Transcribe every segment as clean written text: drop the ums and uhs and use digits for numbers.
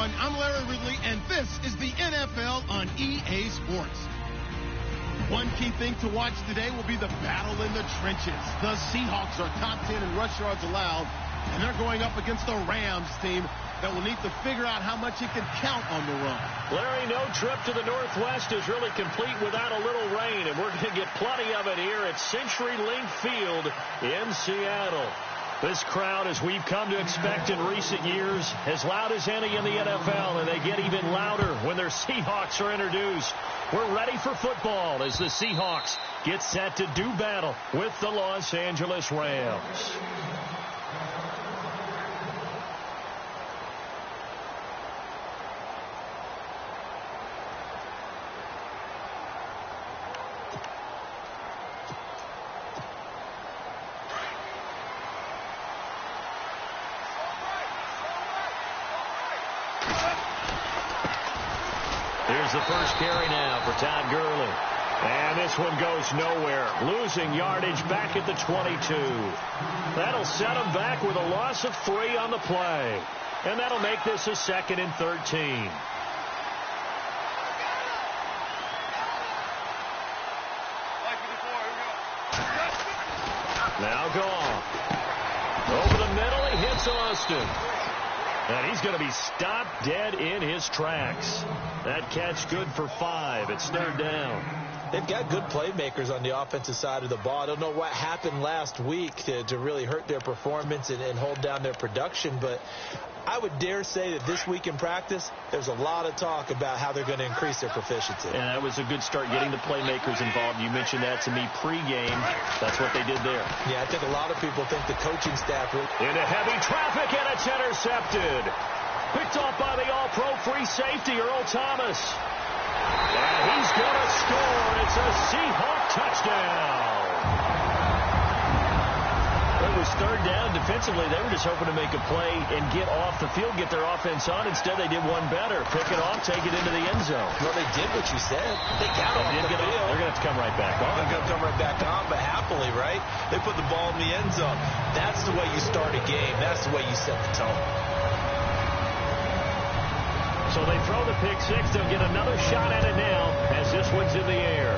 everyone. I'm Larry Ridley, and this is the NFL on EA Sports. One key thing to watch today will be the battle in the trenches. The Seahawks are top 10 in rush yards allowed, and they're going up against the Rams team that will need to figure out how much it can count on the run. Larry, no trip to the Northwest is really complete without a little rain, and we're going to get plenty of it here at CenturyLink Field in Seattle. This crowd, as we've come to expect in recent years, as loud as any in the NFL, and they get even louder when their Seahawks are introduced. We're ready for football as the Seahawks get set to do battle with the Los Angeles Rams. Here's the first carry now for Todd Gurley. And this one goes nowhere. Losing yardage back at the 22. That'll set him back with a loss of 3 on the play. And that'll make this a 2nd and 13. Now gone. Over the middle, he hits Austin. And he's going to be stopped dead in his tracks. That catch good for 5. It's 3rd down. They've got good playmakers on the offensive side of the ball. I don't know what happened last week to really hurt their performance and hold down their production, but I would dare say that this week in practice, there's a lot of talk about how they're going to increase their proficiency. And that was a good start getting the playmakers involved. You mentioned that to me pregame. That's what they did there. Yeah, I think a lot of people think the coaching staff will. Into heavy traffic, and it's intercepted. Picked off by the all-pro free safety, Earl Thomas. And he's going to score. It's a Seahawk touchdown. It was 3rd down. Defensively, they were just hoping to make a play and get off the field, get their offense on. Instead, they did one better. Pick it off, take it into the end zone. Well, they did what you said. They got off the field. They're going to have to come right back on. They're going to come right back on, but happily, right? They put the ball in the end zone. That's the way you start a game. That's the way you set the tone. So they throw the pick 6. They'll get another shot at it now as this one's in the air.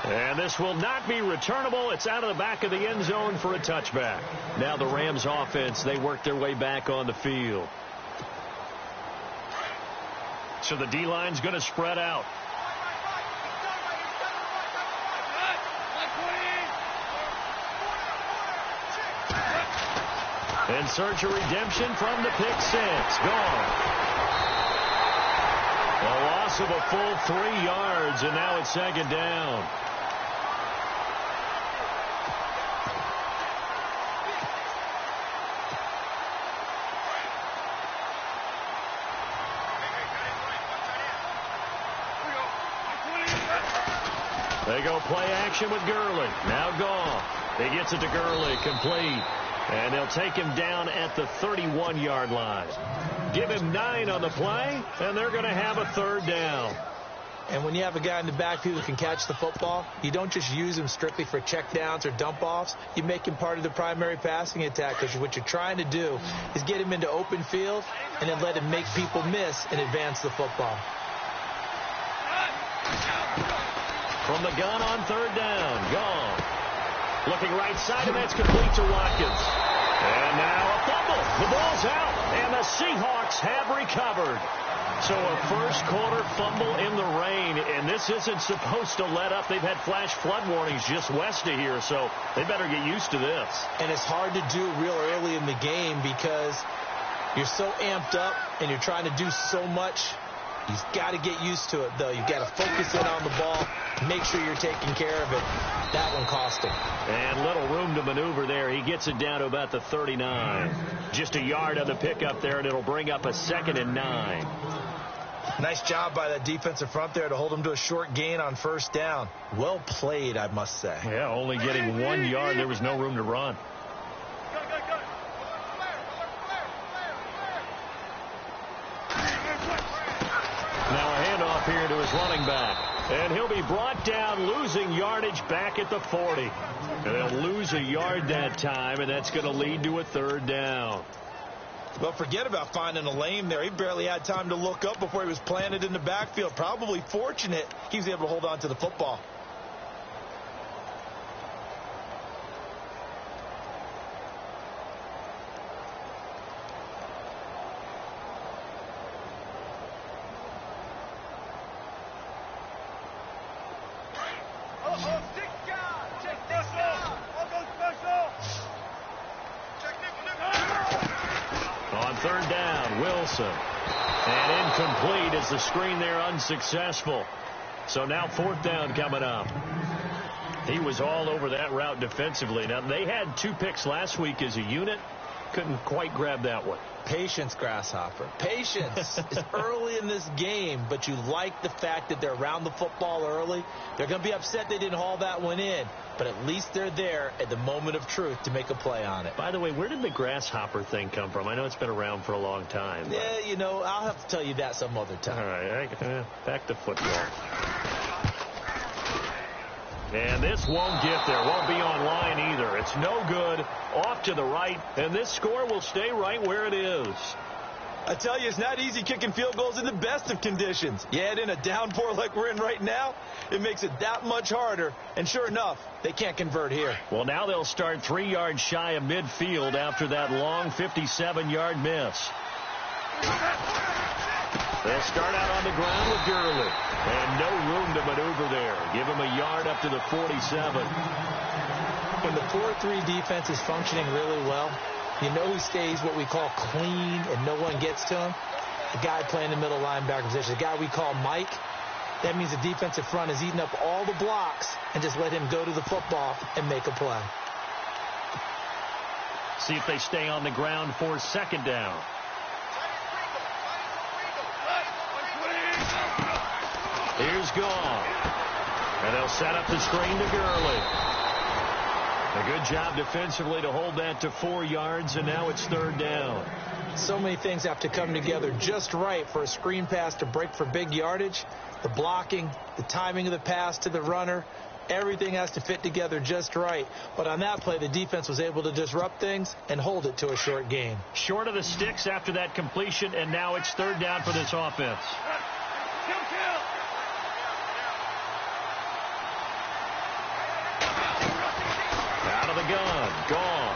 And this will not be returnable. It's out of the back of the end zone for a touchback. Now the Rams offense, they work their way back on the field. So the D-line's going to spread out. In search of redemption from the pick 6. Gone. A loss of a full 3 yards, and now it's 2nd down. They go play action with Gurley. Now gone. He gets it to Gurley. Complete. And they'll take him down at the 31-yard line. Give him 9 on the play, and they're going to have a 3rd down. And when you have a guy in the backfield who can catch the football, you don't just use him strictly for checkdowns or dump-offs. You make him part of the primary passing attack, because what you're trying to do is get him into open field and then let him make people miss and advance the football. From the gun on 3rd down. Gone. Looking right side, and that's complete to Watkins. And now a fumble. The ball's out, and the Seahawks have recovered. So a first-quarter fumble in the rain, and this isn't supposed to let up. They've had flash flood warnings just west of here, so they better get used to this. And it's hard to do real early in the game because you're so amped up, and you're trying to do so much. You've got to get used to it, though. You've got to focus in on the ball, make sure you're taking care of it. That one cost him. And little room to maneuver there. He gets it down to about the 39. Just a yard on the pickup there, and it'll bring up a 2nd and 9. Nice job by that defensive front there to hold him to a short gain on 1st down. Well played, I must say. Yeah, only getting 1 yard. There was no room to run. Now a handoff here to his running back. And he'll be brought down, losing yardage back at the 40. And they'll lose a yard that time, and that's going to lead to a 3rd down. Well, forget about finding a lane there. He barely had time to look up before he was planted in the backfield. Probably fortunate he was able to hold on to the football. On third down, Wilson. And incomplete as the screen there unsuccessful. So now fourth down coming up. He was all over that route defensively. Now, they had 2 picks last week as a unit. Couldn't quite grab that one. Patience, Grasshopper. Patience. It's early in this game, but you like the fact that they're around the football early. They're going to be upset they didn't haul that one in, but at least they're there at the moment of truth to make a play on it. By the way, where did the grasshopper thing come from? I know it's been around for a long time. But... yeah, you know, I'll have to tell you that some other time. All right, back to football. And this won't get there. Won't be online either. It's no good. Off to the right. And this score will stay right where it is. I tell you, it's not easy kicking field goals in the best of conditions. You add in a downpour like we're in right now, it makes it that much harder. And sure enough, they can't convert here. Well, now they'll start 3 yards shy of midfield after that long 57-yard miss. They'll start out on the ground with Gurley. And no room to maneuver there. Give him a yard up to the 47. When the 4-3 defense is functioning really well, you know who stays what we call clean and no one gets to him? The guy playing the middle linebacker position, the guy we call Mike. That means the defensive front is eating up all the blocks and just let him go to the football and make a play. See if they stay on the ground for second down. Here's Gone. And they'll set up the screen to Gurley. A good job defensively to hold that to 4 yards, and now it's third down. So many things have to come together just right for a screen pass to break for big yardage. The blocking, the timing of the pass to the runner, everything has to fit together just right. But on that play, the defense was able to disrupt things and hold it to a short gain. Short of the sticks after that completion, and now it's third down for this offense. Out of the gun. Gone.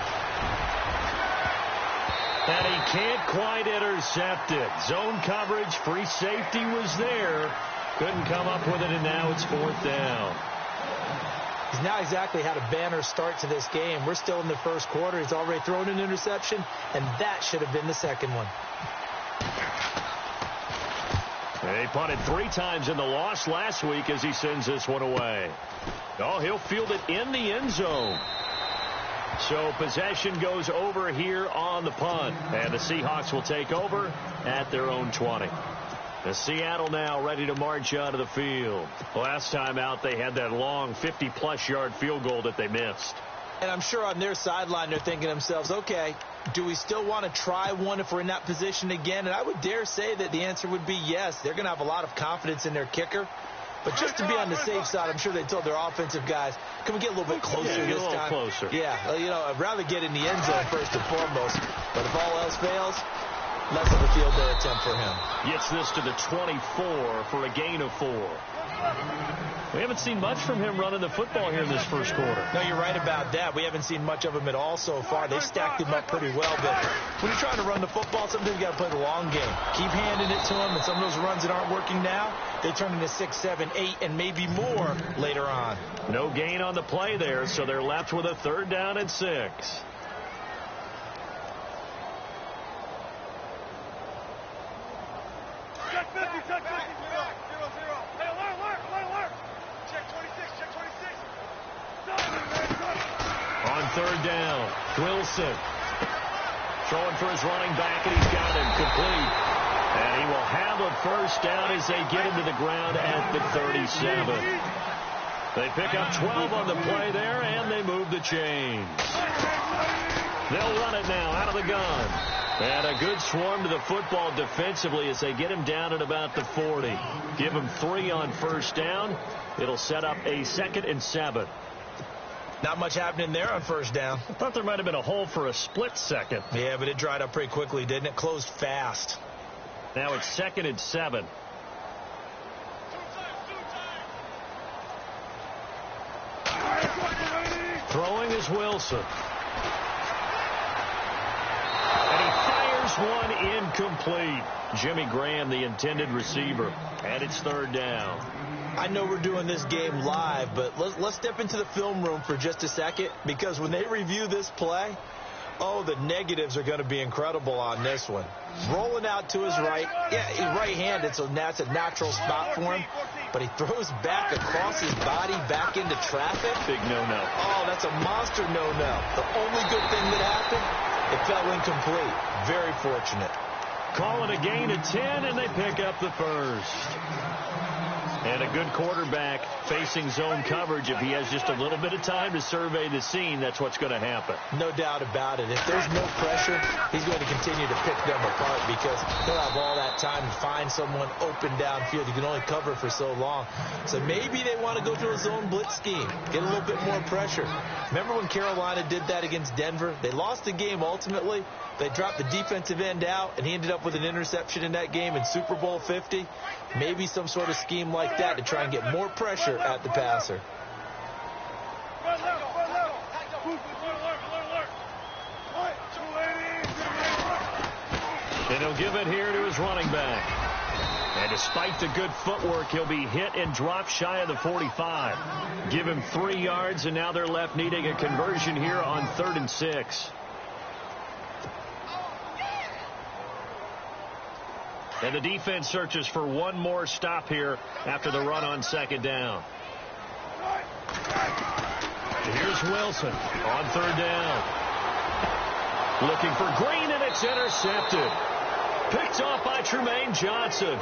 And he can't quite intercept it. Zone coverage, free safety was there. Couldn't come up with it, and now it's fourth down. He's not exactly had a banner start to this game. We're still in the first quarter. He's already thrown an interception, and that should have been the second one. He punted 3 times in the loss last week as he sends this one away. Oh, he'll field it in the end zone. So possession goes over here on the punt. And the Seahawks will take over at their own 20. The Seattle now ready to march out of the field. Last time out, they had that long 50-plus yard field goal that they missed. And I'm sure on their sideline they're thinking to themselves, okay, do we still want to try one if we're in that position again? And I would dare say that the answer would be yes. They're going to have a lot of confidence in their kicker. But just to be on the safe side, I'm sure they told their offensive guys, can we get a little bit closer this time? Closer. Yeah, you know, I'd rather get in the end zone first and foremost. But if all else fails, less of a field goal attempt for him. Gets this to the 24 for a gain of 4. We haven't seen much from him running the football here in this first quarter. No, you're right about that. We haven't seen much of him at all so far. They've stacked him up pretty well. But when you're trying to run the football, sometimes you got to play the long game. Keep handing it to him, and some of those runs that aren't working now, they turn into 6, 7, 8, and maybe more later on. No gain on the play there, so they're left with a third down and 6. On third down, Wilson throwing for his running back, and he's got him complete. And he will have a first down as they get him to the ground at the 37. They pick up 12 on the play there, and they move the chains. They'll run it now out of the gun. And a good swarm to the football defensively as they get him down at about the 40. Give him 3 on first down. It'll set up a 2nd and 7. Not much happening there on first down. I thought there might have been a hole for a split second. Yeah, but it dried up pretty quickly, didn't it? Closed fast. Now it's 2nd and 7. Throwing is Wilson. And he fires one incomplete. Jimmy Graham, the intended receiver. And it's 3rd down. I know we're doing this game live, but let's step into the film room for just a second, because when they review this play, oh, the negatives are going to be incredible on this one. Rolling out to his right. Yeah, he's right-handed, so that's a natural spot for him. But he throws back across his body back into traffic. Big no-no. Oh, that's a monster no-no. The only good thing that happened, it fell incomplete. Very fortunate. Call it a gain of 10, and they pick up the first. And a good quarterback facing zone coverage. If he has just a little bit of time to survey the scene, that's what's going to happen. No doubt about it. If there's no pressure, he's going to continue to pick them apart, because he'll have all that time to find someone open downfield. You can only cover for so long. So maybe they want to go to a zone blitz scheme, get a little bit more pressure. Remember when Carolina did that against Denver? They lost the game ultimately. They dropped the defensive end out, and he ended up with an interception in that game in Super Bowl 50. Maybe some sort of scheme like that to try and get more pressure at the passer. And he'll give it here to his running back. And despite the good footwork, he'll be hit and dropped shy of the 45. Give him 3 yards, and now they're left needing a conversion here on 3rd and 6. And the defense searches for one more stop here after the run on 2nd down. Here's Wilson on 3rd down. Looking for Green, and it's intercepted. Picked off by Tremaine Johnson.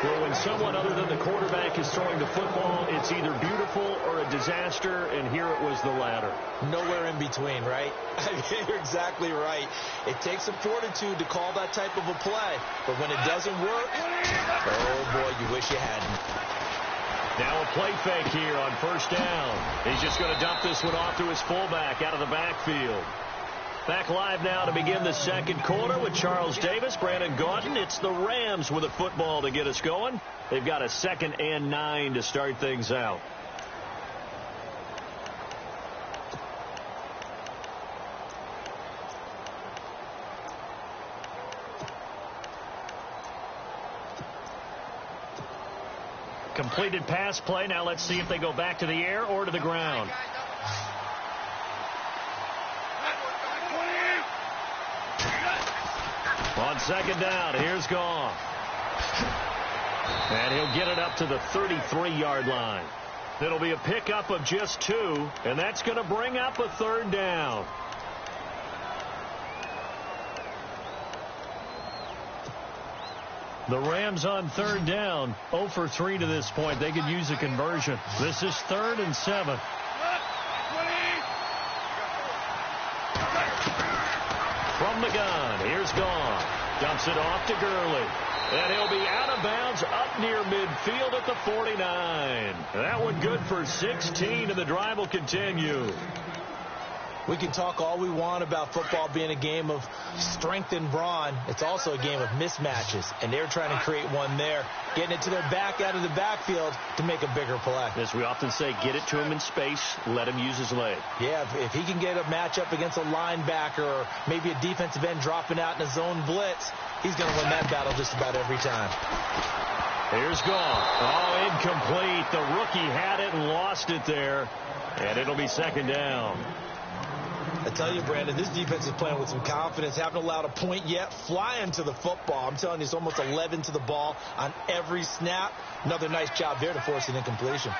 Well, when someone other than the quarterback is throwing the football, it's either beautiful or a disaster, and here it was the latter. Nowhere in between, right? You're exactly right. It takes some fortitude to call that type of a play, but when it doesn't work, oh boy, you wish you hadn't. Now a play fake here on 1st down. He's just going to dump this one off to his fullback out of the backfield. Back live now to begin the 2nd quarter with Charles Davis, Brandon Gaudin. It's the Rams with a football to get us going. They've got a 2nd and 9 to start things out. Completed pass play. Now let's see if they go back to the air or to the ground. On 2nd down, here's Goff. And he'll get it up to the 33-yard line. It'll be a pickup of just 2, and that's going to bring up a 3rd down. The Rams on 3rd down, 0 for 3 to this point. They could use a conversion. This is 3rd and 7. From the gun, here's Goff. Dumps it off to Gurley. And he'll be out of bounds up near midfield at the 49. That one good for 16, and the drive will continue. We can talk all we want about football being a game of strength and brawn. It's also a game of mismatches, and they're trying to create one there, getting it to their back out of the backfield to make a bigger play. As we often say, get it to him in space, let him use his leg. Yeah, if he can get a matchup against a linebacker or maybe a defensive end dropping out in a zone blitz, he's going to win that battle just about every time. Here's Goff. Oh, incomplete. The rookie had it and lost it there, and it'll be 2nd down. I tell you, Brandon, this defense is playing with some confidence. Haven't allowed a point yet. Flying to the football. I'm telling you, it's almost 11 to the ball on every snap. Another nice job there to force an incompletion.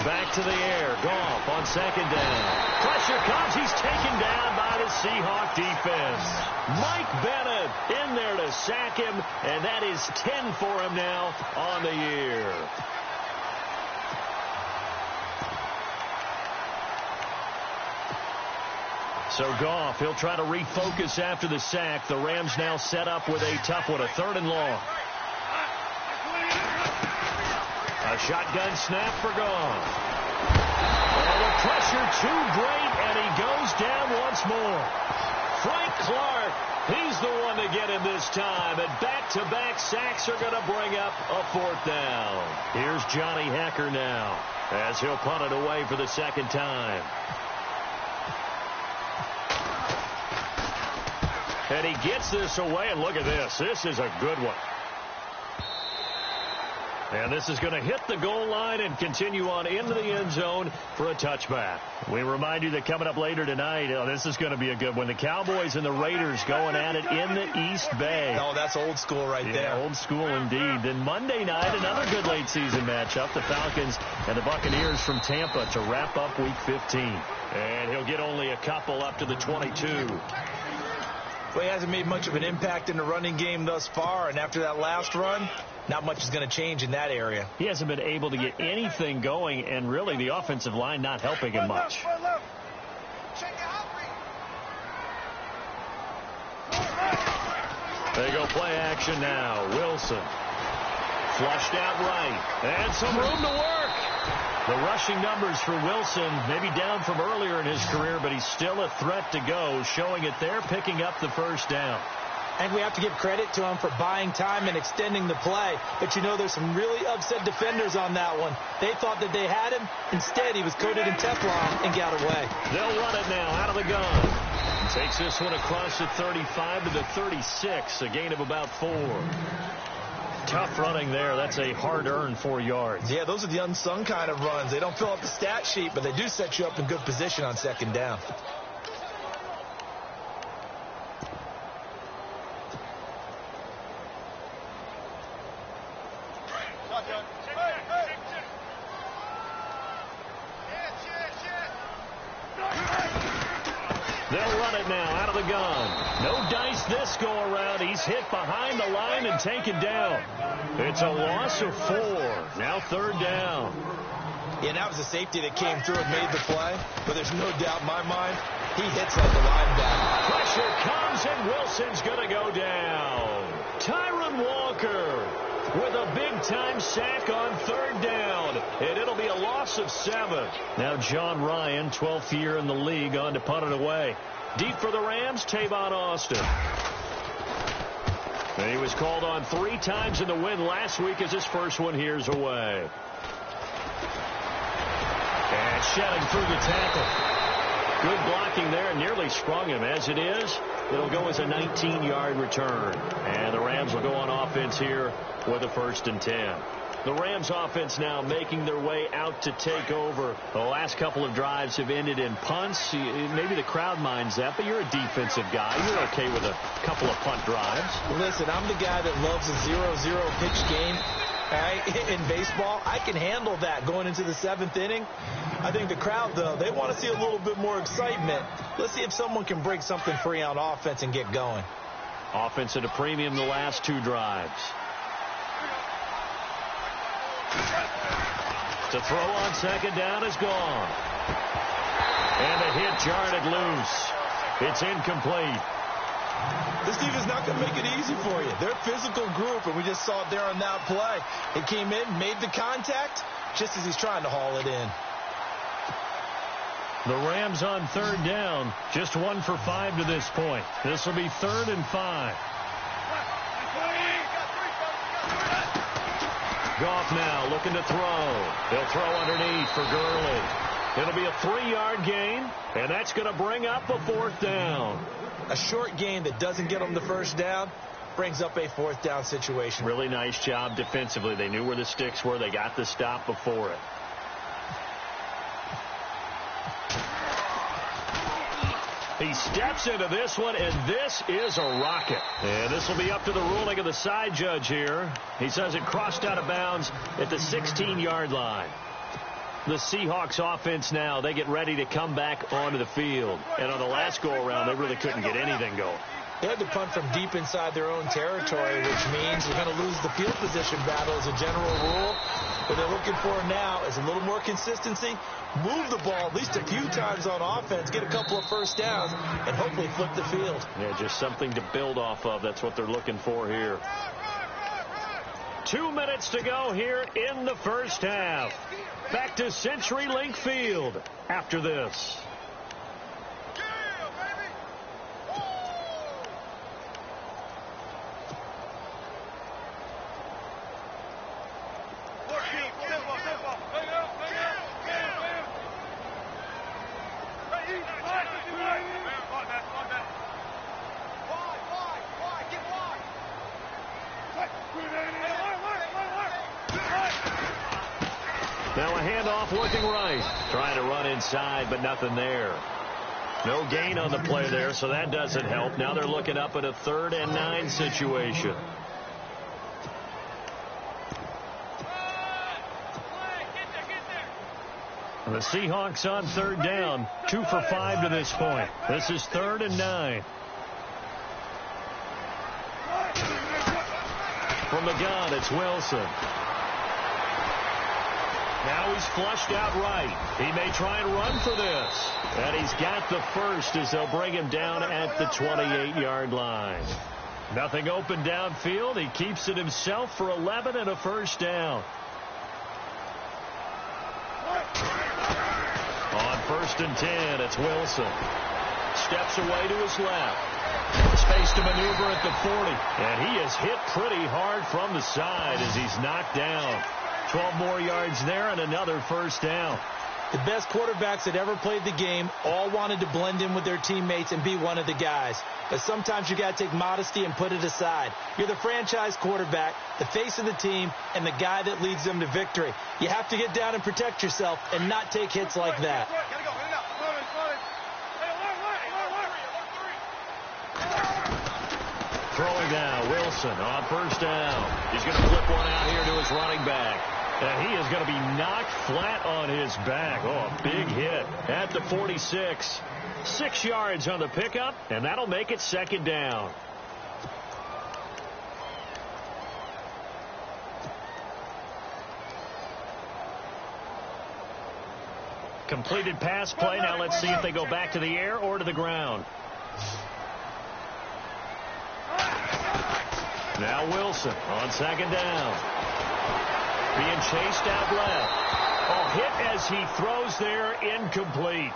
Back to the air. Goff on 2nd down. Pressure comes. He's taken down by the Seahawk defense. Mike Bennett in there to sack him, and that is 10 for him now on the year. So Goff, he'll try to refocus after the sack. The Rams now set up with a tough one, a 3rd and long. A A shotgun snap for gone. Oh, the pressure too great, and he goes down once more. Frank Clark, he's the one to get him this time, and back-to-back sacks are going to bring up a 4th down. Here's Johnny Hecker now, as he'll punt it away for the 2nd time. And he gets this away, and look at this. This is a good one. And this is going to hit the goal line and continue on into the end zone for a touchback. We remind you that coming up later tonight, this is going to be a good one. The Cowboys and the Raiders going at it in the East Bay. Oh, that's old school right there. Old school indeed. Then Monday night, another good late season matchup. The Falcons and the Buccaneers from Tampa to wrap up Week 15. And he'll get only a couple up to the 22. Well, he hasn't made much of an impact in the running game thus far, and after that last run, not much is going to change in that area. He hasn't been able to get anything going, and really the offensive line not helping him much. They go play action now. Wilson flushed out right, and some room to work. The rushing numbers for Wilson, maybe down from earlier in his career, but he's still a threat to go, showing it there, picking up the 1st down. And we have to give credit to him for buying time and extending the play. But, you know, there's some really upset defenders on that one. They thought that they had him. Instead, he was coated in Teflon and got away. They'll run it now out of the gun. Takes this one across the 35 to the 36, a gain of about 4. Tough running there. That's a hard-earned 4 yards. Yeah, those are the unsung kind of runs. They don't fill up the stat sheet, but they do set you up in good position on 2nd down. They'll run it now out of the gun. No dice this go around. He's hit behind the line and taken down. It's a loss of 4. Now 3rd down. Yeah, that was a safety that came through and made the play. But there's no doubt in my mind, he hits like a linebacker. Pressure comes, and Wilson's going to go down. Tyron Walker with a big-time sack on 3rd down. And it'll be a loss of 7. Now John Ryan, 12th year in the league, on to punt it away. Deep for the Rams, Tavon Austin. And he was called on 3 times in the win last week as his first one here's away. And shedding through the tackle. Good blocking there, nearly sprung him. As it is, it'll go as a 19-yard return. And the Rams will go on offense here with a 1st and 10. The Rams offense now making their way out to take over. The last couple of drives have ended in punts. Maybe the crowd minds that, but you're a defensive guy. You're okay with a couple of punt drives. Listen, I'm the guy that loves a 0-0 pitch game. In baseball, I can handle that going into the 7th inning. I think the crowd, though, they want to see a little bit more excitement. Let's see if someone can break something free on offense and get going. Offense at a premium the last 2 drives. To throw on 2nd down is gone. And the hit jarred it loose. It's incomplete. This defense is not going to make it easy for you. They're a physical group, and we just saw it there on that play. He came in, made the contact, just as he's trying to haul it in. The Rams on 3rd down, just 1 for 5 to this point. This will be 3rd and 5. Goff now looking to throw. He'll throw underneath for Gurley. It'll be a 3-yard gain, and that's going to bring up a 4th down. A short gain that doesn't get them the 1st down brings up a 4th down situation. Really nice job defensively. They knew where the sticks were. They got the stop before it. He steps into this one, and this is a rocket. And this will be up to the ruling of the side judge here. He says it crossed out of bounds at the 16-yard line. The Seahawks offense now, they get ready to come back onto the field. And on the last go-around, they really couldn't get anything going. They had to punt from deep inside their own territory, which means you're going to lose the field position battle as a general rule. What they're looking for now is a little more consistency, move the ball at least a few times on offense, get a couple of 1st downs, and hopefully flip the field. Yeah, just something to build off of. That's what they're looking for here. 2 minutes to go here in the first half. Back to CenturyLink Field after this. Now a handoff looking right. Trying to run inside, but nothing there. No gain on the play there, so that doesn't help. Now they're looking up at a 3rd and 9 situation. The Seahawks on 3rd down. 2 for 5 to this point. This is 3rd and 9. From the gun, it's Wilson. Now he's flushed out right. He may try and run for this. And he's got the first as they'll bring him down at the 28-yard line. Nothing open downfield. He keeps it himself for 11 and a first down. On 1st and 10, it's Wilson. Steps away to his left. Space to maneuver at the 40. And he is hit pretty hard from the side as he's knocked down. 12 more yards there and another first down. The best quarterbacks that ever played the game all wanted to blend in with their teammates and be one of the guys. But sometimes you got to take modesty and put it aside. You're the franchise quarterback, the face of the team, and the guy that leads them to victory. You have to get down and protect yourself and not take hits like that. Throwing now, Wilson on 1st down. He's going to flip one out here to his running back. And he is going to be knocked flat on his back. Oh, a big hit at the 46. 6 yards on the pickup, and that'll make it 2nd down. Completed pass play. Now let's see if they go back to the air or to the ground. Now Wilson on 2nd down. Being chased out left. Oh, hit as he throws there, incomplete.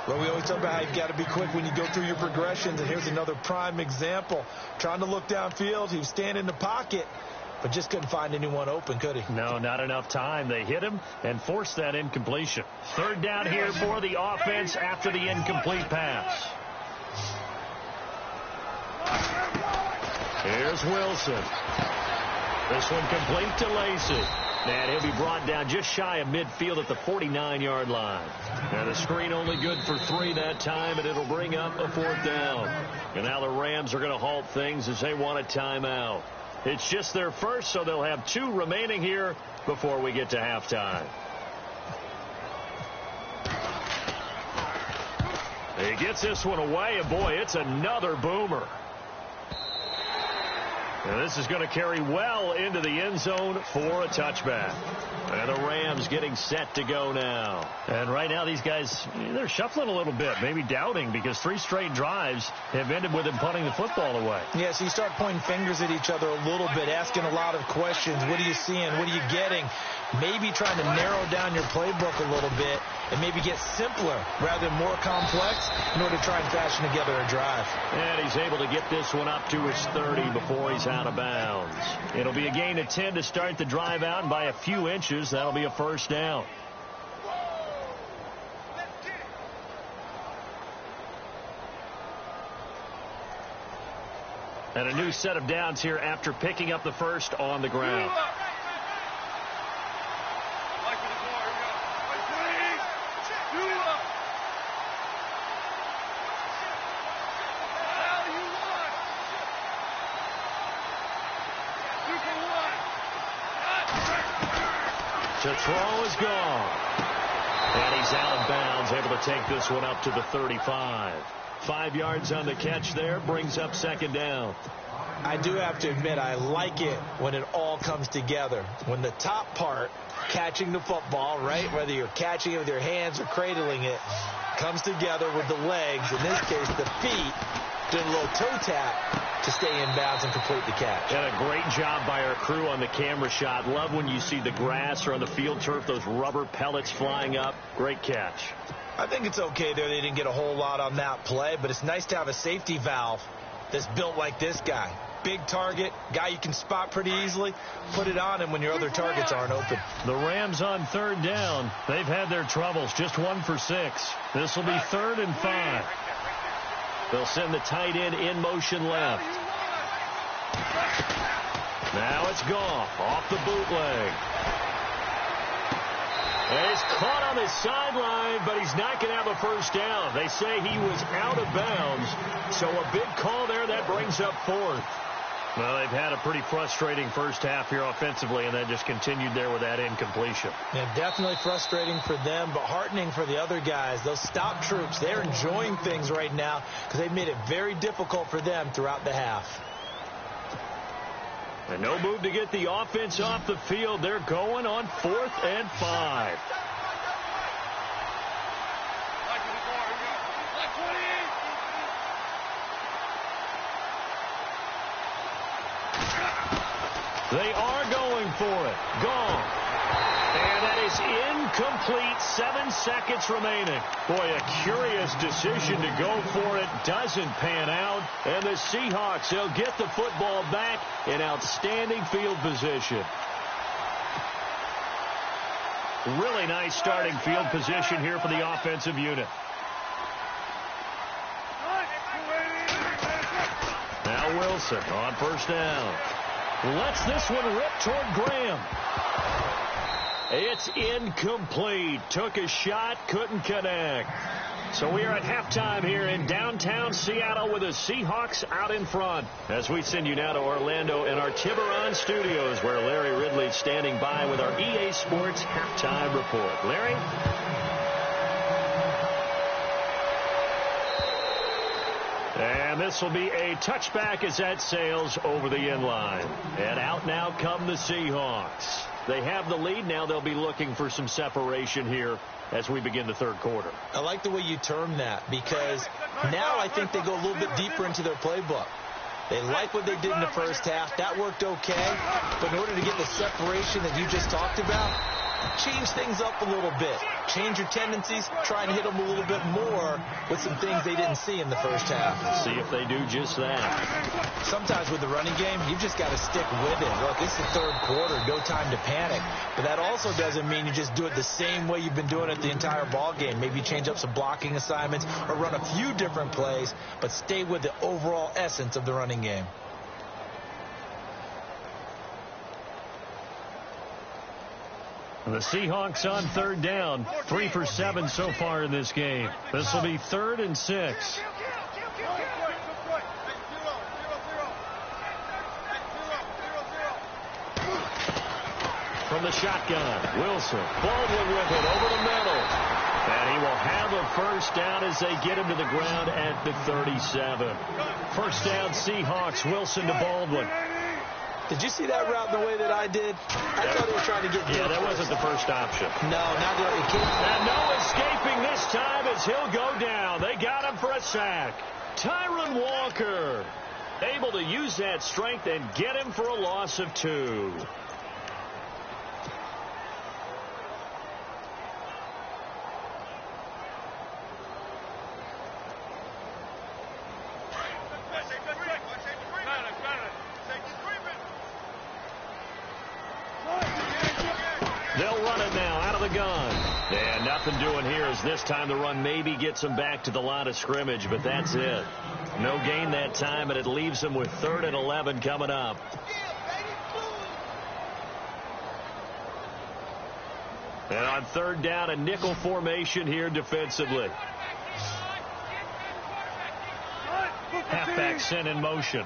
Well, we always talk about how you've got to be quick when you go through your progressions, and here's another prime example. Trying to look downfield, he was standing in the pocket, but just couldn't find anyone open, could he? No, not enough time. They hit him and forced that incompletion. 3rd down here for the offense after the incomplete pass. Here's Wilson. This one complete to Lacey. And he'll be brought down just shy of midfield at the 49-yard line. And a screen only good for 3 that time, and it'll bring up a 4th down. And now the Rams are going to halt things as they want a timeout. It's just their first, so they'll have 2 remaining here before we get to halftime. He gets this one away, and boy, it's another boomer. And this is going to carry well into the end zone for a touchback. And the Rams getting set to go now. And right now these guys, they're shuffling a little bit, maybe doubting, because 3 straight drives have ended with him punting the football away. Yeah, so you start pointing fingers at each other a little bit, asking a lot of questions. What are you seeing? What are you getting? Maybe trying to narrow down your playbook a little bit and maybe get simpler rather than more complex in order to try and fashion together a drive. And he's able to get this one up to his 30 before he's out of bounds. It'll be a gain of 10 to start the drive out, and by a few inches, that'll be a first down. And a new set of downs here after picking up the first on the ground. The throw is gone. And he's out of bounds, able to take this one up to the 35. 5 yards on the catch there, brings up 2nd down. I do have to admit, I like it when it all comes together. When the top part, catching the football, right, whether you're catching it with your hands or cradling it, comes together with the legs, in this case the feet, doing a little toe tap to stay in bounds and complete the catch. And a great job by our crew on the camera shot. Love when you see the grass or on the field turf, those rubber pellets flying up. Great catch. I think it's okay there. They didn't get a whole lot on that play, but it's nice to have a safety valve that's built like this guy. Big target, guy you can spot pretty easily. Put it on him when your other targets aren't open. The Rams on third down. They've had their troubles. Just 1 for 6. This will be 3rd and 5. They'll send the tight end in motion left. Now it's Goff off the bootleg. And he's caught on the sideline, but he's not going to have a first down. They say he was out of bounds. So a big call there. That brings up 4th. Well, they've had a pretty frustrating first half here offensively, and then just continued there with that incompletion. Yeah, definitely frustrating for them, but heartening for the other guys. Those stop troops, they're enjoying things right now because they've made it very difficult for them throughout the half. And no move to get the offense off the field. They're going on 4th and 5. They are going for it. Gone. And that is incomplete. 7 seconds remaining. Boy, a curious decision to go for it. Doesn't pan out. And the Seahawks, they'll get the football back in outstanding field position. Really nice starting field position here for the offensive unit. Now Wilson on first down. Lets this one rip toward Graham. It's incomplete. Took a shot, couldn't connect. So we are at halftime here in downtown Seattle with the Seahawks out in front. As we send you now to Orlando in our Tiburon studios, where Larry Ridley's standing by with our EA Sports halftime report. Larry? And this will be a touchback as that sails over the end line. And out now come the Seahawks. They have the lead. Now they'll be looking for some separation here as we begin the third quarter. I like the way you term that, because now I think they go a little bit deeper into their playbook. They like what they did in the first half. That worked okay. But in order to get the separation that you just talked about, change things up a little bit. Change your tendencies. Try and hit them a little bit more with some things they didn't see in the first half. See if they do just that. Sometimes with the running game, you've just got to stick with it. Look, this is the third quarter. No time to panic. But that also doesn't mean you just do it the same way you've been doing it the entire ball game. Maybe change up some blocking assignments or run a few different plays, but stay with the overall essence of the running game. The Seahawks on third down. 3 for 7 so far in this game. This will be 3rd and 6. From the shotgun, Wilson. Baldwin with it over the middle. And he will have a first down as they get him to the ground at the 37. First down, Seahawks. Wilson to Baldwin. Did you see that route the way that I did? I thought he was trying to get... Yeah, that wasn't the first option. No, not the... And no escaping this time as he'll go down. They got him for a sack. Tyron Walker able to use that strength and get him for a loss of 2. They'll run it now out of the gun. And nothing doing here as this time the run maybe gets them back to the line of scrimmage, but that's it. No gain that time, and it leaves them with 3rd and 11 coming up. And on third down, a nickel formation here defensively. Halfback sent in motion.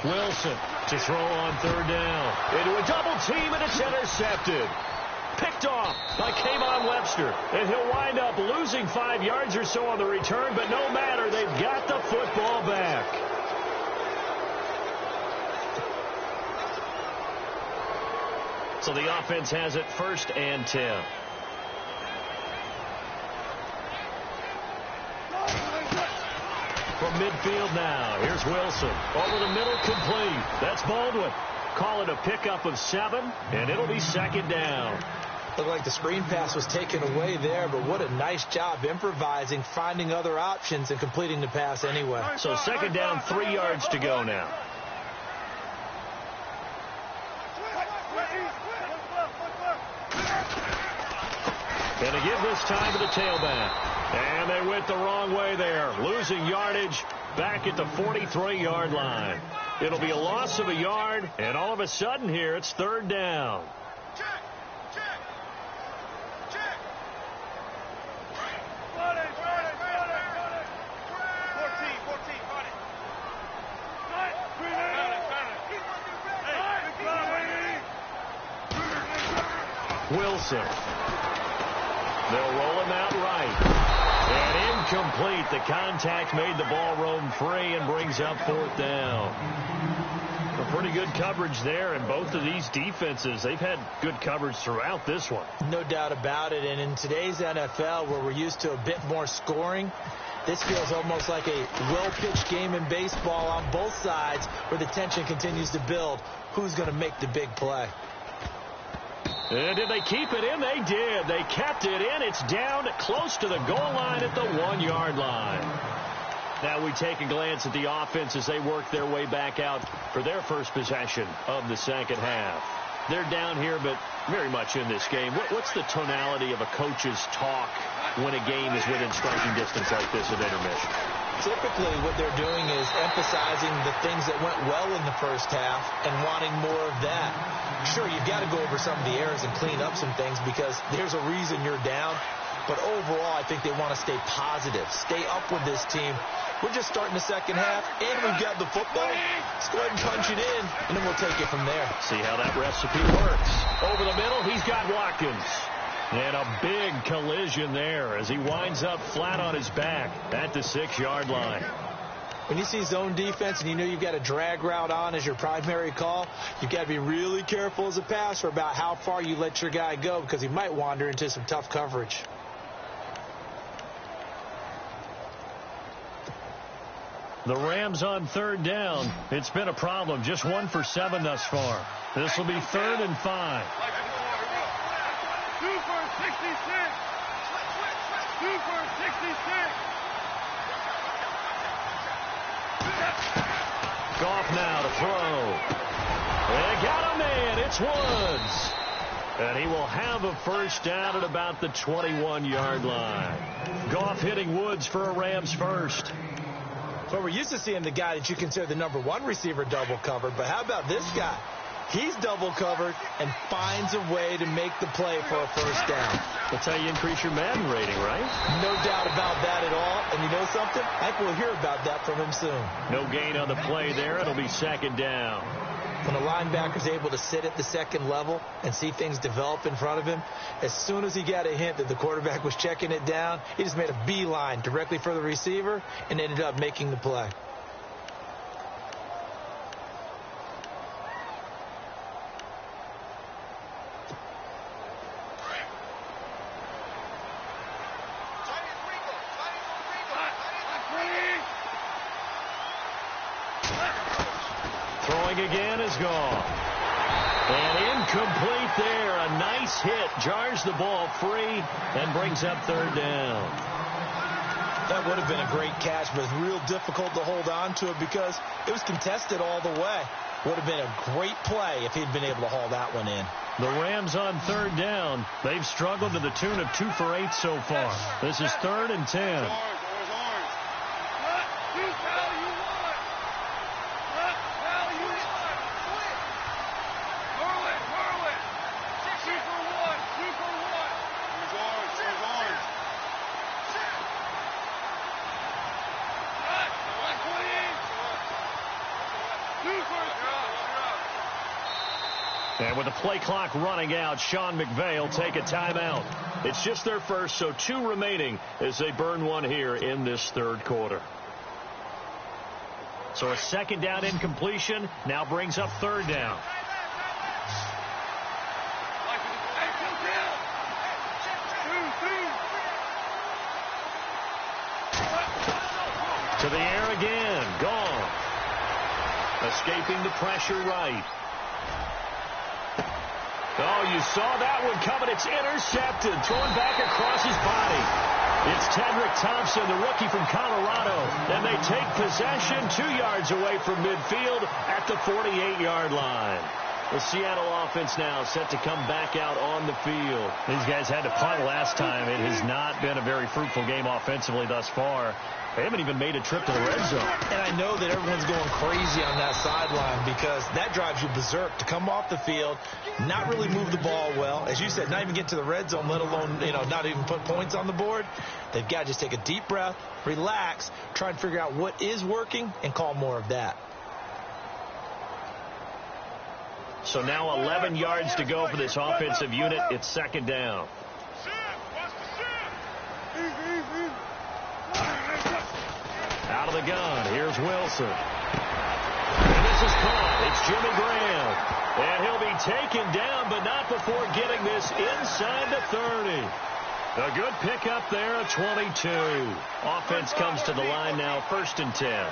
Wilson to throw on third down. Into a double team, and it's intercepted. Picked off by Kayvon Webster. And he'll wind up losing 5 yards or so on the return, but no matter, they've got the football back. So the offense has it 1st and 10. midfield now. Here's Wilson. Over the middle, complete. That's Baldwin. Call it a pickup of 7, and it'll be second down. Looked like the screen pass was taken away there, but what a nice job improvising, finding other options, and completing the pass anyway. So second down, 3 yards to go now. And to give this time to the tailback. And they went the wrong way there, losing yardage back at the 43-yard line. It'll be a loss of a yard, and all of a sudden here, it's third down. Wilson. They'll roll him out right. And incomplete. The contact made the ball roam free and brings up fourth down. A pretty good coverage there, and both of these defenses, they've had good coverage throughout this one. No doubt about it. And in today's NFL, where we're used to a bit more scoring, this feels almost like a well-pitched game in baseball on both sides where the tension continues to build. Who's going to make the big play? And did they keep it in? They did. They kept it in. It's down close to the goal line at the 1-yard line. Now we take a glance at the offense as they work their way back out for their first possession of the second half. They're down here, but very much in this game. What's the tonality of a coach's talk when a game is within striking distance like this at intermission? Typically, what they're doing is emphasizing the things that went well in the first half and wanting more of that. Sure, you've got to go over some of the errors and clean up some things because there's a reason you're down. But overall, I think they want to stay positive, stay up with this team. We're just starting the second half, and we've got the football. Let's go ahead and punch it in, and then we'll take it from there. See how that recipe works. Over the middle, he's got Watkins. And a big collision there as he winds up flat on his back at the 6-yard line. When you see zone defense and you know you've got a drag route on as your primary call, you've got to be really careful as a passer about how far you let your guy go because he might wander into some tough coverage. The Rams on third down. It's been a problem. Just 1 for 7 thus far. This will be 3rd and 5. 2 for 66. 2 for 66. Goff now to throw. They got a man. It's Woods. And he will have a first down at about the 21-yard line. Goff hitting Woods for a Rams first. Well, we're used to seeing the guy that you consider the number 1 receiver double covered, but how about this guy? He's double covered and finds a way to make the play for a first down. That's how you increase your Madden rating, right? No doubt about that at all. And you know something? I think we'll hear about that from him soon. No gain on the play there. It'll be second down. When a linebacker's able to sit at the second level and see things develop in front of him, as soon as he got a hint that the quarterback was checking it down, he just made a beeline directly for the receiver and ended up making the play. Throwing again is gone. And incomplete there. A nice hit. Jars the ball free and brings up third down. That would have been a great catch, but it's real difficult to hold on to it because it was contested all the way. Would have been a great play if he'd been able to haul that one in. The Rams on third down. They've struggled to the tune of 2 for 8 so far. This is 3rd and 10. And with the play clock running out, Sean McVay will take a timeout. It's just their first, so 2 remaining as they burn one here in this third quarter. So a second down incompletion now brings up third down. To the air again. Gone. Escaping the pressure right. Oh, you saw that one coming. It's intercepted. Thrown back across his body. It's Tedrick Thompson, the rookie from Colorado. And they take possession 2 yards away from midfield at the 48-yard line. The Seattle offense now set to come back out on the field. These guys had to punt last time. It has not been a very fruitful game offensively thus far. They haven't even made a trip to the red zone. And I know that everyone's going crazy on that sideline because that drives you berserk to come off the field, not really move the ball well. As you said, not even get to the red zone, let alone, not even put points on the board. They've got to just take a deep breath, relax, try and figure out what is working, and call more of that. So now 11 yards to go for this offensive unit. It's second down. Out of the gun. Here's Wilson. And this is caught. It's Jimmy Graham. And he'll be taken down, but not before getting this inside the 30. A good pickup there at 22. Offense comes to the line now, 1st and 10.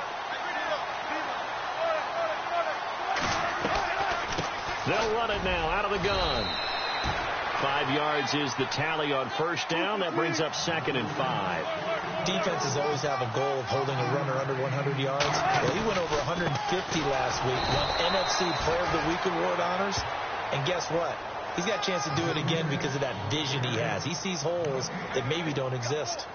They'll run it now out of the gun. 5 yards is the tally on 1st down. That brings up 2nd and 5. Defenses always have a goal of holding a runner under 100 yards. Well, he went over 150 last week, won NFC Player of the Week award honors. And guess what? He's got a chance to do it again because of that vision he has. He sees holes that maybe don't exist.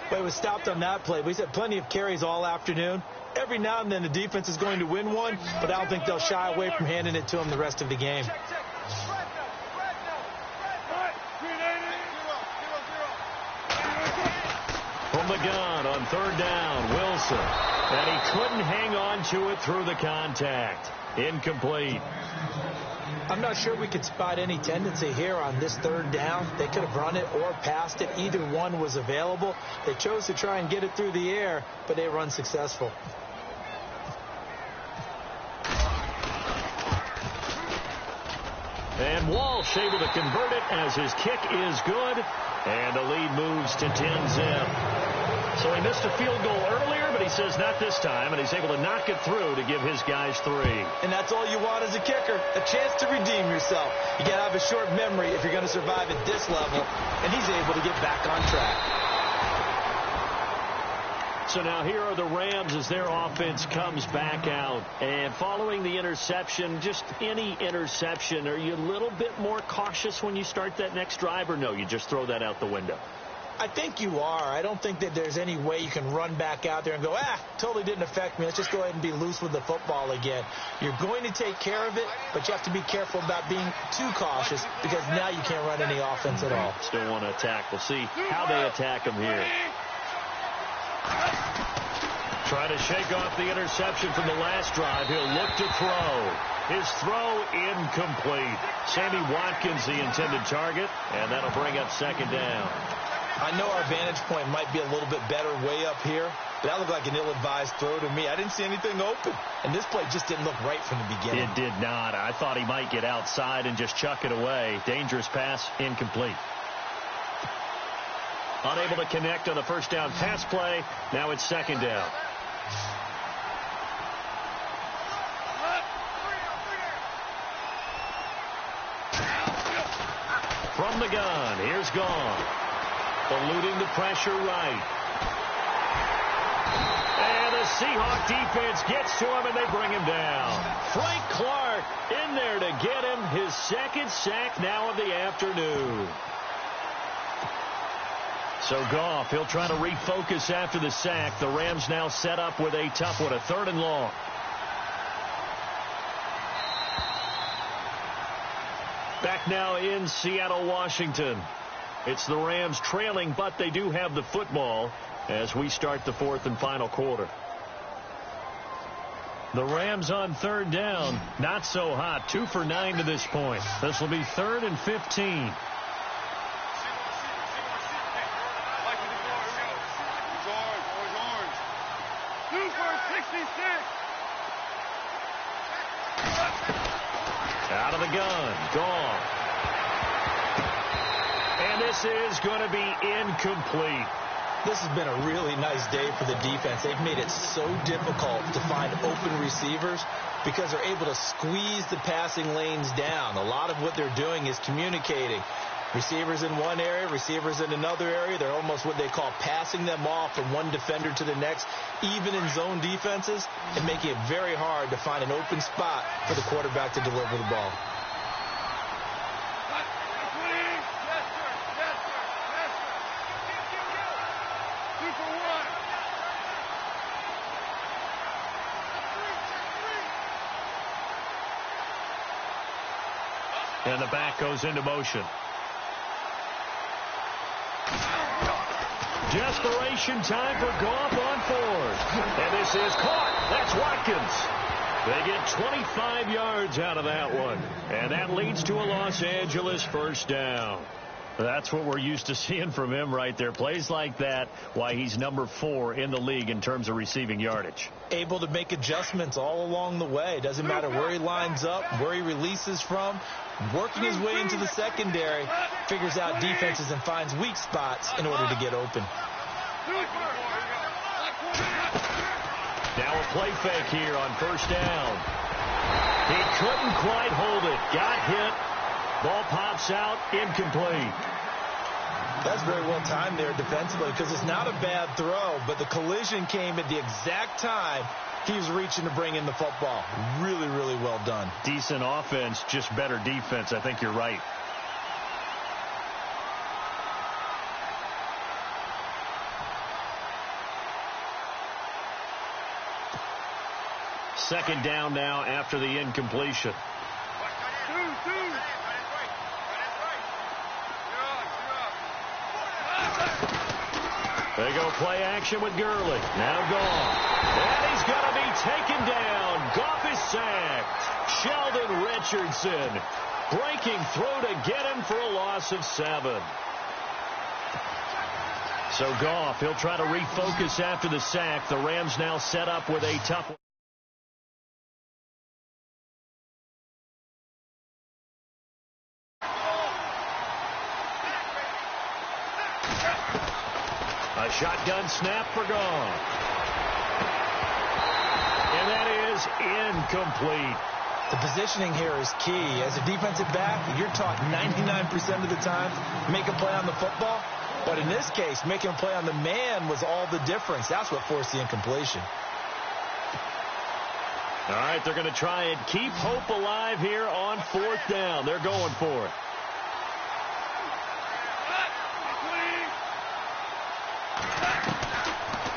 But he was stopped on that play. But he's had plenty of carries all afternoon. Every now and then the defense is going to win one, but I don't think they'll shy away from handing it to him the rest of the game. From the gun on 3rd down, Wilson. And he couldn't hang on to it through the contact. Incomplete. I'm not sure we could spot any tendency here on this 3rd down. They could have run it or passed it. Either one was available. They chose to try and get it through the air, but they were unsuccessful. And Walsh able to convert it as his kick is good. And the lead moves to 10-zip. So he missed a field goal earlier, but he says not this time, and he's able to knock it through to give his guys 3. And that's all you want as a kicker, a chance to redeem yourself. You got to have a short memory if you're going to survive at this level, and he's able to get back on track. So now here are the Rams as their offense comes back out. And following the interception, just any interception, are you a little bit more cautious when you start that next drive, or no, you just throw that out the window? I think you are. I don't think that there's any way you can run back out there and go, totally didn't affect me. Let's just go ahead and be loose with the football again. You're going to take care of it, but you have to be careful about being too cautious because now you can't run any offense at all. Still want to attack. We'll see how they attack them here. Try to shake off the interception from the last drive. He'll look to throw. His throw incomplete. Sammy Watkins the intended target, and that'll bring up 2nd down. I know our vantage point might be a little bit better way up here, but that looked like an ill-advised throw to me. I didn't see anything open, and this play just didn't look right from the beginning. It did not. I thought he might get outside and just chuck it away. Dangerous pass, incomplete. Unable to connect on the 1st down pass play. Now it's 2nd down. From the gun, here's Gone. Eluding the pressure right. And the Seahawk defense gets to him, and they bring him down. Frank Clark in there to get him his 2nd sack now of the afternoon. So Goff, he'll try to refocus after the sack. The Rams now set up with a tough one, a 3rd and long. Back now in Seattle, Washington. It's the Rams trailing, but they do have the football as we start the 4th and final quarter. The Rams on 3rd down, not so hot. 2 for 9 to this point. This will be 3rd and 15. Out of the gun, Gone. And this is going to be incomplete. This has been a really nice day for the defense. They've made it so difficult to find open receivers because they're able to squeeze the passing lanes down. A lot of what they're doing is communicating. Receivers in one area, receivers in another area. They're almost what they call passing them off from one defender to the next, even in zone defenses, and making it very hard to find an open spot for the quarterback to deliver the ball. And the back goes into motion. Desperation time for Goff on fourth. And this is caught. That's Watkins. They get 25 yards out of that one. And that leads to a Los Angeles first down. That's what we're used to seeing from him right there. Plays like that, why he's number 4 in the league in terms of receiving yardage. Able to make adjustments all along the way. Doesn't matter where he lines up, where he releases from. Working his way into the secondary, figures out defenses and finds weak spots in order to get open. Now a play fake here on first down. He couldn't quite hold it. Got hit. Ball pops out, incomplete. That's very well timed there defensively because it's not a bad throw, but the collision came at the exact time he was reaching to bring in the football. Really, really well done. Decent offense, just better defense. I think you're right. Second down now after the incompletion. They go play action with Gurley. Now Goff. And he's going to be taken down. Goff is sacked. Sheldon Richardson breaking through to get him for a loss of 7. So Goff, he'll try to refocus after the sack. The Rams now set up with a tough one. A shotgun snap for Goff. And that is incomplete. The positioning here is key. As a defensive back, you're taught 99% of the time make a play on the football. But in this case, making a play on the man was all the difference. That's what forced the incompletion. All right, they're going to try and keep hope alive here on fourth down. They're going for it.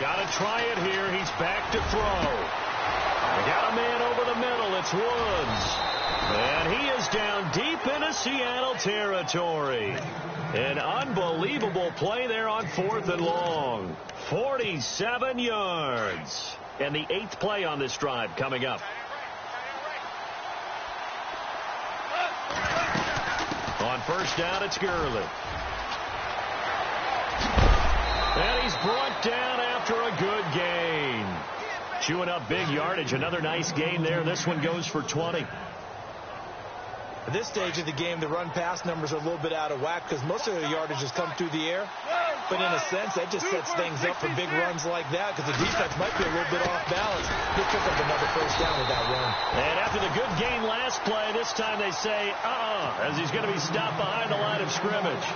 Got to try it here. He's back to throw. They got a man over the middle. It's Woods. And he is down deep into Seattle territory. An unbelievable play there on 4th and long. 47 yards. And the 8th play on this drive coming up. On first down, it's Gurley. And he's brought down after a good gain. Chewing up big yardage. Another nice gain there. This one goes for 20. At this stage of the game, the run-pass numbers are a little bit out of whack because most of the yardage has come through the air. But in a sense, that just sets things up for big runs like that because the defense might be a little bit off balance. He'll pick up another first down with that run. And after the good gain last play, this time they say, as he's going to be stopped behind the line of scrimmage.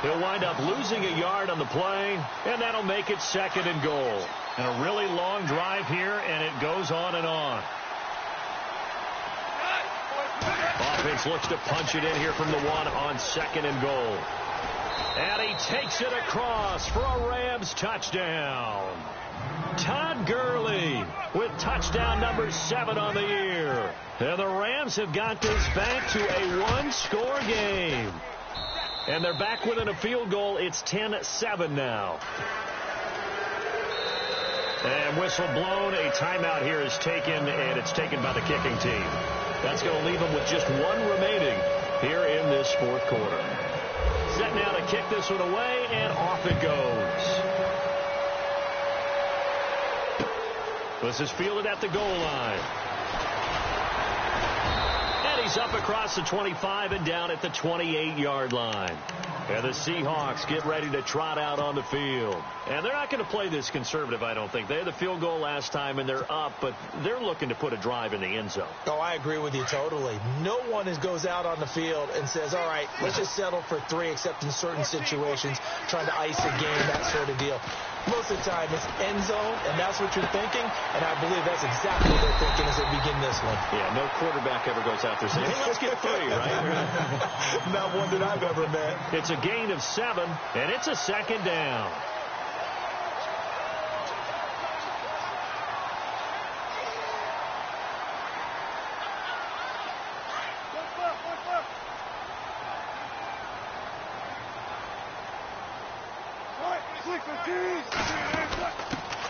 He'll wind up losing a yard on the play, and that'll make it 2nd and goal. And a really long drive here, and it goes on and on. Offense looks to punch it in here from the 1 on 2nd and goal. And he takes it across for a Rams touchdown. Todd Gurley with touchdown number 7 on the year. And the Rams have got this back to a 1-score game. And they're back within a field goal. It's 10-7 now. And whistle blown. A timeout here is taken, and it's taken by the kicking team. That's going to leave them with just 1 remaining here in this 4th quarter. Set now to kick this one away, and off it goes. This is fielded at the goal line. And he's up across the 25 and down at the 28-yard line. And the Seahawks get ready to trot out on the field. And they're not going to play this conservative, I don't think. They had the field goal last time, and they're up, but they're looking to put a drive in the end zone. Oh, I agree with you totally. No one goes out on the field and says, all right, let's just settle for 3, except in certain situations, trying to ice a game, that sort of deal. Most of the time, it's end zone, and that's what you're thinking, and I believe that's exactly what they're thinking as they begin this one. Yeah, no quarterback ever goes out there saying, hey, let's get 3, right? Not one that I've ever met. It's a gain of 7, and it's a second down.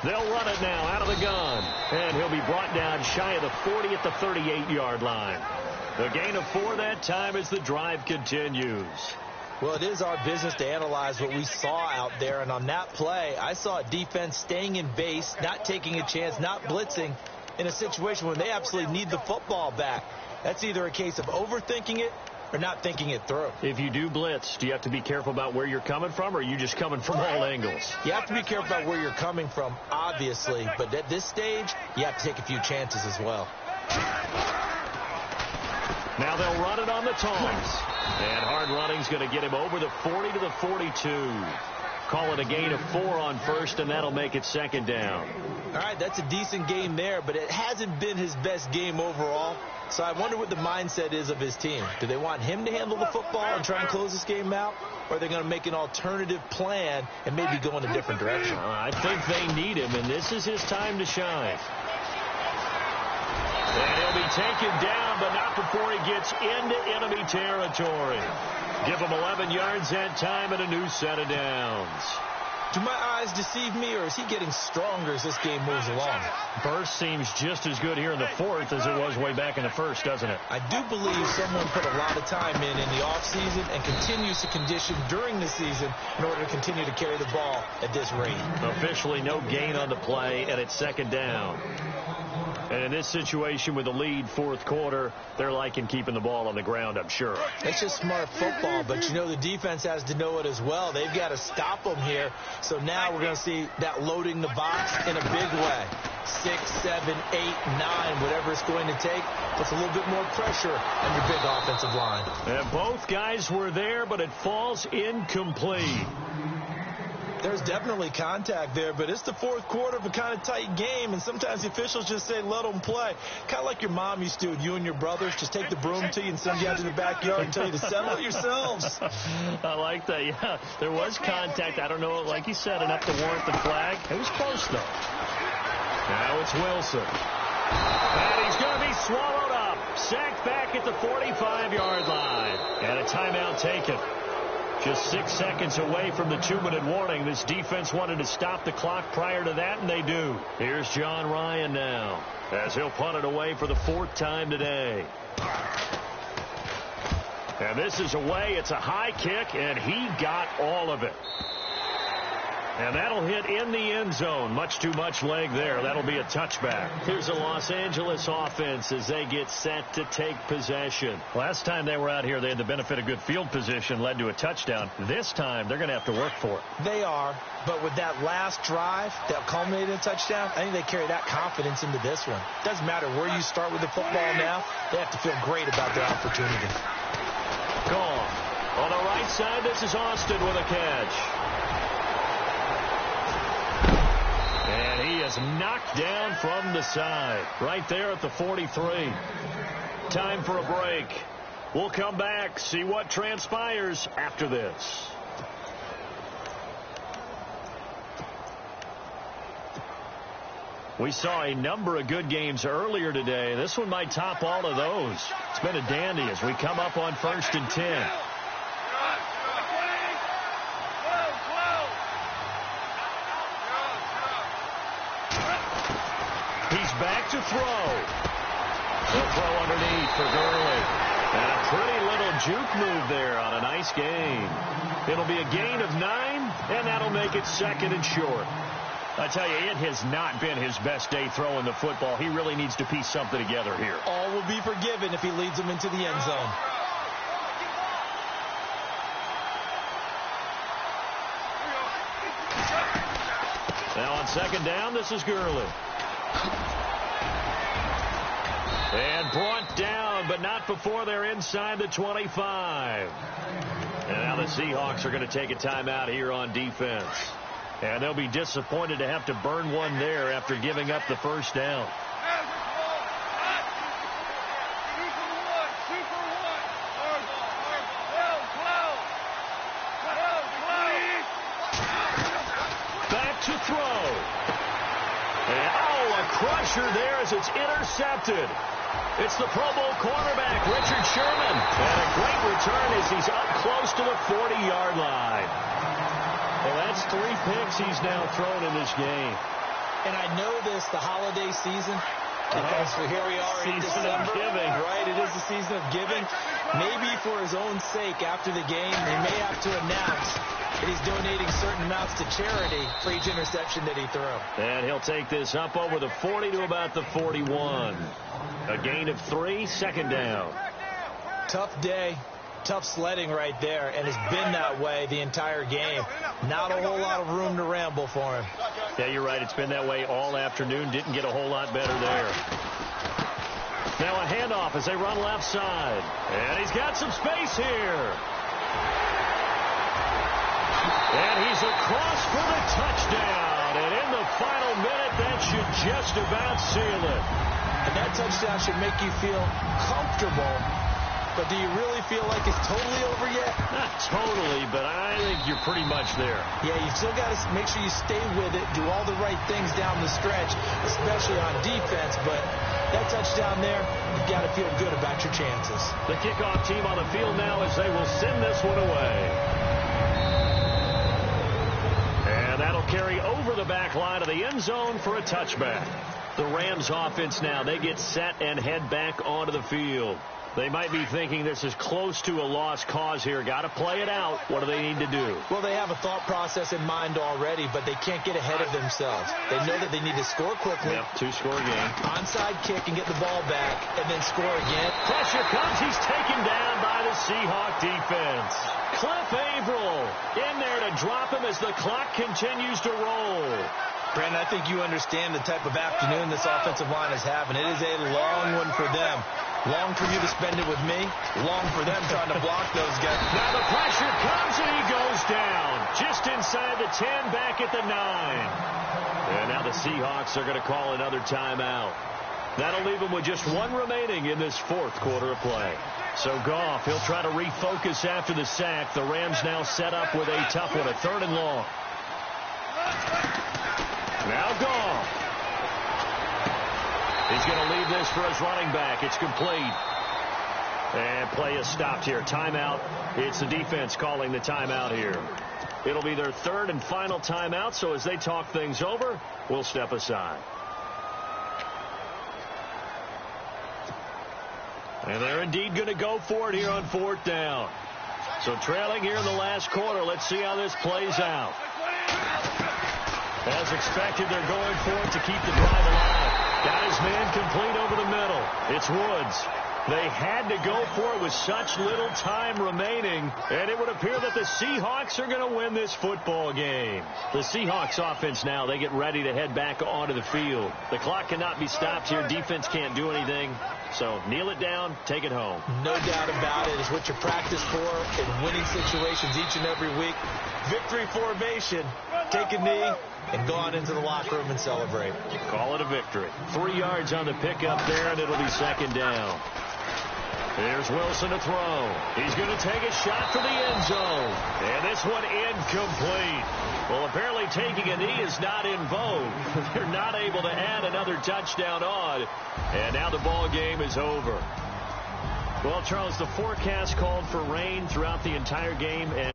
They'll run it now out of the gun. And he'll be brought down shy of the 40 at the 38-yard line. The gain of 4 that time as the drive continues. Well, it is our business to analyze what we saw out there. And on that play, I saw a defense staying in base, not taking a chance, not blitzing in a situation when they absolutely need the football back. That's either a case of overthinking it or not thinking it through. If you do blitz, do you have to be careful about where you're coming from, or are you just coming from all angles? You have to be careful about where you're coming from, obviously, but at this stage, you have to take a few chances as well. Now they'll run it on the toss. And hard running's going to get him over the 40 to the 42. Call it a gain of 4 on first, and that'll make it second down. All right, that's a decent game there, but it hasn't been his best game overall. So I wonder what the mindset is of his team. Do they want him to handle the football and try and close this game out? Or are they going to make an alternative plan and maybe go in a different direction? I think they need him, and this is his time to shine. And he'll be taken down, but not before he gets into enemy territory. Give him 11 yards that time and a new set of downs. Do my eyes deceive me, or is he getting stronger as this game moves along? Burst seems just as good here in the 4th as it was way back in the 1st, doesn't it? I do believe someone put a lot of time in the offseason and continues to condition during the season in order to continue to carry the ball at this rate. Officially no gain on the play, and it's second down. And in this situation with the lead 4th quarter, they're liking keeping the ball on the ground, I'm sure. It's just smart football, but you know the defense has to know it as well. They've got to stop them here. So now we're going to see that loading the box in a big way. 6, 7, 8, 9, whatever it's going to take, puts a little bit more pressure on your big offensive line. And both guys were there, but it falls incomplete. There's definitely contact there, but it's the 4th quarter of a kind of tight game, and sometimes the officials just say, let them play. Kind of like your mom used to with you and your brothers. Just take the broom to you and send you out to the backyard and tell you to settle it yourselves. I like that, yeah. There was contact. I don't know, like you said, enough to warrant the flag. It was close, though. Now it's Wilson. And he's going to be swallowed up. Sacked back at the 45-yard line. And a timeout taken. Just 6 seconds away from the 2-minute warning. This defense wanted to stop the clock prior to that, and they do. Here's John Ryan now, as he'll punt it away for the 4th time today. And this is away. It's a high kick, and he got all of it. And that'll hit in the end zone. Much too much leg there. That'll be a touchback. Here's the Los Angeles offense as they get set to take possession. Last time they were out here, they had the benefit of good field position, led to a touchdown. This time, they're going to have to work for it. They are, but with that last drive that culminated in a touchdown, I think they carry that confidence into this one. Doesn't matter where you start with the football now. They have to feel great about their opportunity. Gone. On the right side, this is Austin with a catch. And he is knocked down from the side. Right there at the 43. Time for a break. We'll come back, see what transpires after this. We saw a number of good games earlier today. This one might top all of those. It's been a dandy as we come up on 1st and 10. Back to throw. He'll throw underneath for Gurley. And a pretty little juke move there on a nice gain. It'll be a gain of 9, and that'll make it 2nd and short. I tell you, it has not been his best day throwing the football. He really needs to piece something together here. All will be forgiven if he leads them into the end zone. Now on second down, this is Gurley. And brought down, but not before they're inside the 25. And now the Seahawks are going to take a timeout here on defense. And they'll be disappointed to have to burn one there after giving up the first down. Back to throw. And, a crusher there as it's intercepted. It's the Pro Bowl cornerback, Richard Sherman. And a great return as he's up close to the 40-yard line. Well, that's 3 picks he's now thrown in this game. And I know this, the holiday season, because here we are in December. Giving. Right, it is the season of giving. Maybe for his own sake, after the game, he may have to announce that he's donating certain amounts to charity for each interception that he threw. And he'll take this up over the 40 to about the 41. A gain of 3, second down. Tough day. Tough sledding right there, and it's been that way the entire game. Not a whole lot of room to ramble for him. Yeah, you're right. It's been that way all afternoon. Didn't get a whole lot better there. Now a handoff as they run left side. And he's got some space here. And he's across for the touchdown. And in the final minute, that should just about seal it. And that touchdown should make you feel comfortable. But do you really feel like it's totally over yet? Not totally, but I think you're pretty much there. Yeah, you've still got to make sure you stay with it, do all the right things down the stretch, especially on defense. But that touchdown there, you've got to feel good about your chances. The kickoff team on the field now as they will send this one away. And that'll carry over the back line of the end zone for a touchback. The Rams offense now, they get set and head back onto the field. They might be thinking this is close to a lost cause here. Got to play it out. What do they need to do? Well, they have a thought process in mind already, but they can't get ahead of themselves. They know that they need to score quickly. Yep, 2-score game. Onside kick and get the ball back, and then score again. Pressure comes. He's taken down by the Seahawk defense. Cliff Averill in there to drop him as the clock continues to roll. Brandon, I think you understand the type of afternoon this offensive line is having. It is a long one for them. Long for you to spend it with me. Long for them trying to block those guys. Now the pressure comes and he goes down. Just inside the 10, back at the 9. And now the Seahawks are going to call another timeout. That'll leave them with just one remaining in this fourth quarter of play. So Goff, he'll try to refocus after the sack. The Rams now set up with a tough one, a 3rd and long. Now Goff. He's going to leave this for his running back. It's complete. And play is stopped here. Timeout. It's the defense calling the timeout here. It'll be their 3rd and final timeout, so as they talk things over, we'll step aside. And they're indeed going to go for it here on 4th down. So trailing here in the last quarter. Let's see how this plays out. As expected, they're going for it to keep the drive alive. Got his man complete over the middle. It's Woods. They had to go for it with such little time remaining, and it would appear that the Seahawks are going to win this football game. The Seahawks offense now, they get ready to head back onto the field. The clock cannot be stopped here. Defense can't do anything. So kneel it down, take it home. No doubt about it. It's what you practice for in winning situations each and every week. Victory formation. Take a knee and go on into the locker room and celebrate. Call it a victory. 3 yards on the pickup there, and it'll be 2nd down. Here's Wilson to throw. He's going to take a shot for the end zone. And this one incomplete. Well, apparently taking a knee is not in vogue. They're not able to add another touchdown on. And now the ball game is over. Well, Charles, the forecast called for rain throughout the entire game. And